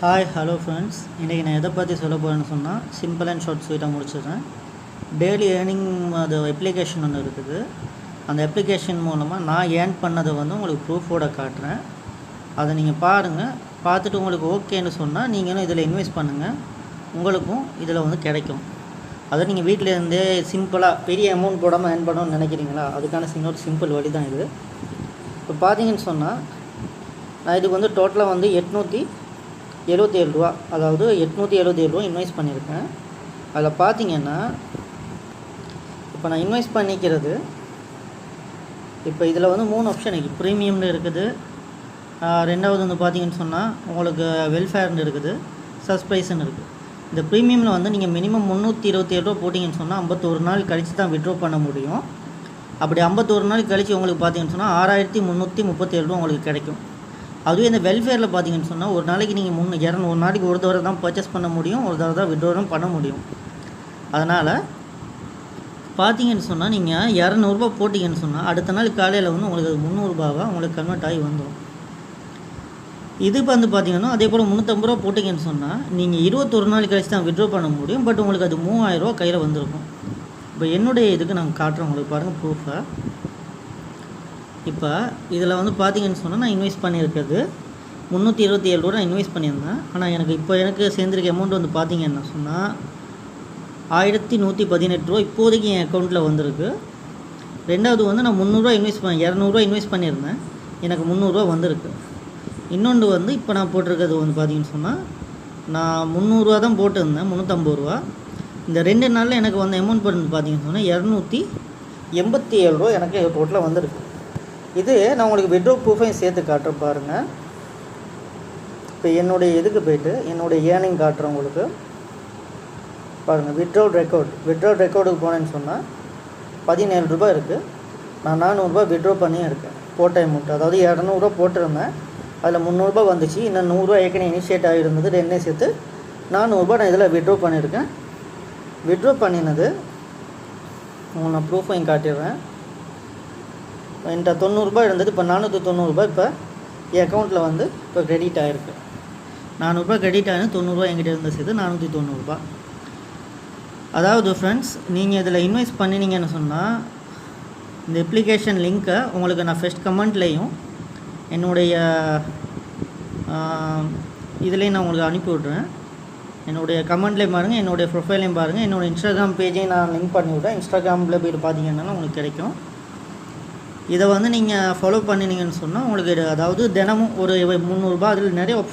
Hi hello friends, இன்றைக்கி நான் எதை பற்றி சொல்ல போகிறேன்னு சொன்னால் சிம்பிள் அண்ட் ஷார்ட் ஸ்வீட்டாக முடிச்சிடுறேன். டெய்லி ஏர்னிங் அது அப்ளிகேஷன் ஒன்று இருக்குது. அந்த அப்ளிகேஷன் மூலமாக நான் ஏர்ன் பண்ணதை உங்களுக்கு ப்ரூஃபோட காட்டுறேன். அதை நீங்கள் பாருங்கள். பார்த்துட்டு உங்களுக்கு ஓகேன்னு சொன்னால் நீங்களும் இதில் இன்வெஸ்ட் பண்ணுங்கள். உங்களுக்கும் இதில் கிடைக்கும். அதை நீங்கள் வீட்டில் இருந்தே சிம்பிளாக பெரிய அமௌண்ட் போடாமல் ஏர்ன் பண்ணணும்னு நினைக்கிறீங்களா? அதுக்கான இன்னொரு சிம்பிள் வழி தான் இது. இப்போ பார்த்தீங்கன்னு சொன்னால் நான் இதுக்கு டோட்டலாக 877 ரூபா, அதாவது 877 ரூபா இன்வெஸ்ட் பண்ணியிருக்கேன். அதில் பார்த்தீங்கன்னா இப்போ நான் இன்வெஸ்ட் பண்ணிக்கிறது இப்போ இதில் 3 ஆப்ஷன் இருக்குது. ப்ரீமியம்னு இருக்குது, ரெண்டாவது பார்த்தீங்கன்னு சொன்னால் உங்களுக்கு வெல்ஃபேர்னு இருக்குது, சர்ப்ரைஸ்ன்னு இருக்குது. இந்த ப்ரீமியமில் நீங்கள் மினிமம் 327 ரூபா போட்டிங்கன்னு சொன்னால் 51 நாள் கழித்து தான் விட்ரா பண்ண முடியும். அப்படி 51 நாள் கழித்து உங்களுக்கு பார்த்தீங்கன்னு சொன்னால் 6337 ரூபா உங்களுக்கு கிடைக்கும். அதுவே இந்த வெல்ஃபேரில் பார்த்தீங்கன்னு சொன்னால் ஒரு நாளைக்கு நீங்கள் ஒரு நாளைக்கு ஒரு தடவை தான் பர்ச்சேஸ் பண்ண முடியும், ஒரு தடவை தான் விட்ரோவும் பண்ண முடியும். அதனால் பார்த்தீங்கன்னு சொன்னால் நீங்கள் 200 ரூபா போட்டிங்கன்னு சொன்னால் அடுத்த நாள் காலையில் உங்களுக்கு அது 300 ரூபாவாக உங்களுக்கு கன்வெர்ட் ஆகி வந்துடும். இது பார்த்தீங்கன்னா அதே போல் 350 ரூபா போட்டிங்கன்னு சொன்னால் நீங்கள் 21 நாள் கழிச்சு தான் விட்ரோ பண்ண முடியும். பட் உங்களுக்கு அது 3000 ரூபா கையில் வந்திருக்கும். இப்போ என்னுடைய இதுக்கு நாங்கள் காட்டுறோம், உங்களுக்கு பாருங்கள் ப்ரூஃபை. இப்போ இதில் பார்த்தீங்கன்னு சொன்னால் நான் இன்வெஸ்ட் பண்ணியிருக்கிறது 327 ரூபா நான் இன்வெஸ்ட் பண்ணியிருந்தேன். ஆனால் எனக்கு சேர்ந்துருக்க அமௌண்ட் பார்த்தீங்கன்னா சொன்னால் 1118 ரூபா இப்போதைக்கு என் அக்கௌண்ட்டில் வந்திருக்கு. ரெண்டாவது நான் 300 இன்வெஸ்ட் 200 இன்வெஸ்ட் பண்ணியிருந்தேன், எனக்கு 300 வந்திருக்கு. இன்னொன்று இப்போ நான் போட்டிருக்கிறது பார்த்தீங்கன்னு சொன்னால் நான் 300 தான் போட்டிருந்தேன், 350 ரூபா. இந்த 2 நாளில் எனக்கு அமௌண்ட் பார்த்தீங்கன்னு சொன்னால் 287 ரூபா எனக்கு டோட்டலாக வந்திருக்கு. இது நான் உங்களுக்கு விட்ரோ ப்ரூஃபையும் சேர்த்து காட்டுறேன் பாருங்கள். இப்போ என்னுடைய இதுக்கு போய்ட்டு என்னுடைய ஏர்னிங் காட்டுறேன் உங்களுக்கு பாருங்கள். விட்ரோ ரெக்கார்டுக்கு போனேன்னு சொன்னால் 17 ரூபா இருக்குது. நான் 400 ரூபா விட்ரோ பண்ணியே இருக்கேன் போட்ட அமௌண்ட். அதாவது 200 ரூபா போட்டிருந்தேன், அதில் 300 ரூபா வந்துச்சு. இன்னும் 100 ரூபா ஏற்கனவே இனிஷியேட் ஆகிருந்தது, ரெண்டே சேர்த்து 400 ரூபா நான் இதில் விட்ரோ பண்ணியிருக்கேன். விட்ரோ பண்ணினது உங்களுக்கு நான் ப்ரூஃபையும் காட்டிடுறேன். என்கிட்ட 90 ரூபா இருந்தது, இப்போ 490 ரூபா இப்போ என் அக்கௌண்ட்டில் இப்போ கிரெடிட் ஆகிருக்கு. 400 ரூபா கிரெடிட் ஆகி 90 ரூபா என்கிட்ட இருந்து சேர்த்து 490 ரூபா. அதாவது ஃப்ரெண்ட்ஸ், நீங்கள் இதில் இன்வெஸ்ட் பண்ணினீங்கன்னு சொன்னால் இந்த அப்ளிகேஷன் லிங்க்கை உங்களுக்கு நான் ஃபஸ்ட் கமெண்ட்லேயும் என்னுடைய இதுலேயும் நான் உங்களுக்கு அனுப்பி விட்றேன். என்னுடைய கமெண்ட்லேயும் பாருங்கள், என்னுடைய ப்ரொஃபைலையும் பாருங்கள், என்னோடய இன்ஸ்டாகிராம் பேஜையும் நான் லிங்க் பண்ணி விட்றேன். இன்ஸ்டாகிராமில் போய்ட்டு பார்த்தீங்கன்னா உங்களுக்கு கிடைக்கும். இதை நீங்கள் ஃபாலோ பண்ணினீங்கன்னு சொன்னால் உங்களுக்கு அதாவது தினமும் ஒரு 300 ரூபா அதில் நிறைய ஆப்ஷன்